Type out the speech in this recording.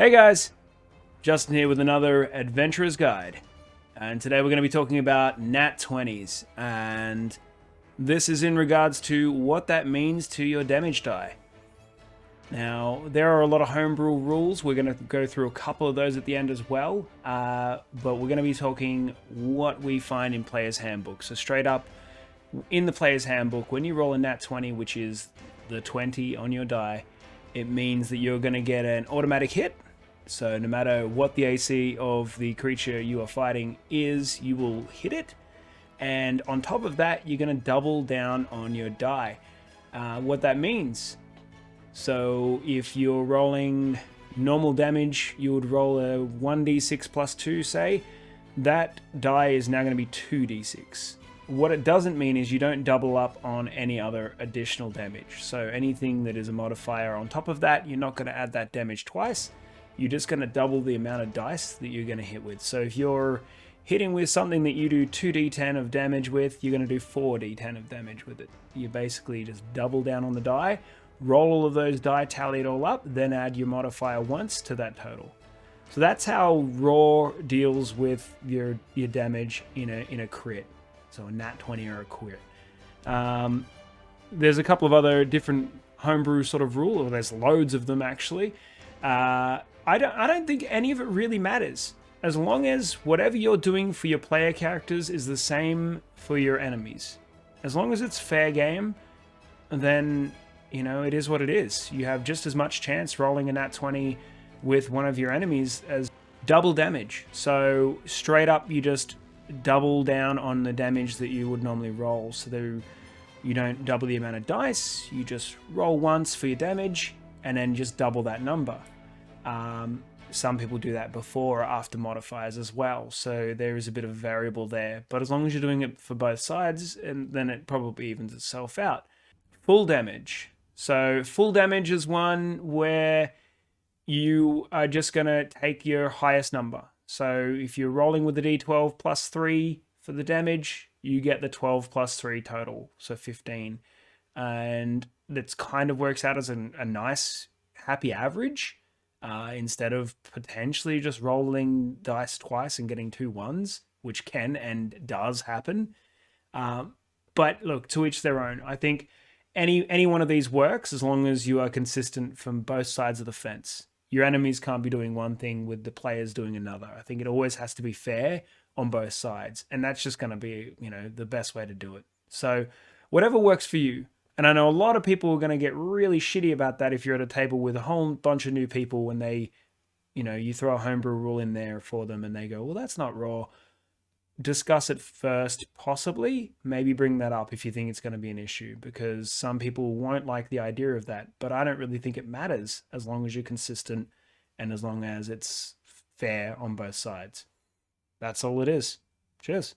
Hey guys, Justin here with another Adventurer's Guide. And today we're going to be talking about Nat 20's. And this is in regards to what that means to your damage die. Now, there are a lot of homebrew rules. We're going to go through a couple of those at the end as well. But we're going to be talking what we find in Player's Handbook. So straight up, in the Player's Handbook, when you roll a Nat 20, which is the 20 on your die, it means that you're going to get an automatic hit. So no matter what the AC of the creature you are fighting is, you will hit it. And on top of that, you're going to double down on your die. What that means, so if you're rolling normal damage, you would roll a 1d6 plus 2, say. That die is now going to be 2d6. What it doesn't mean is you don't double up on any other additional damage. So anything that is a modifier on top of that, you're not going to add that damage twice. You're just going to double the amount of dice that you're going to hit with. So if you're hitting with something that you do 2d10 of damage with, you're going to do 4d10 of damage with it. You basically just double down on the die, roll all of those die, tally it all up, then add your modifier once to that total. So that's how Raw deals with your damage in a crit. So a nat 20 or a crit. There's a couple of other different homebrew sort of rule, or there's loads of them actually. I don't think any of it really matters. As long as whatever you're doing for your player characters is the same for your enemies. As long as it's fair game, then, you know, it is what it is. You have just as much chance rolling a nat 20 with one of your enemies as double damage. So straight up, you just double down on the damage that you would normally roll. So you don't double the amount of dice, you just roll once for your damage, and then just double that number. Some people do that before or after modifiers as well, so there is a bit of a variable there. But as long as you're doing it for both sides, and then it probably evens itself out. Full damage. So full damage is one where you are just going to take your highest number. So if you're rolling with the d12 plus 3 for the damage, you get the 12 plus 3 total, so 15. And that kind of works out as a nice, happy average. Instead of potentially just rolling dice twice and getting 2 1s, which can and does happen. But look, to each their own. I think any one of these works as long as you are consistent from both sides of the fence. Your enemies can't be doing one thing with the players doing another. I think it always has to be fair on both sides. And that's just going to be, you know, the best way to do it. So whatever works for you. And I know a lot of people are going to get really shitty about that if you're at a table with a whole bunch of new people when they, you know, you throw a homebrew rule in there for them and they go, well, that's not raw. Discuss it first, possibly. Maybe bring that up if you think it's going to be an issue, because some people won't like the idea of that. But I don't really think it matters as long as you're consistent and as long as it's fair on both sides. That's all it is. Cheers.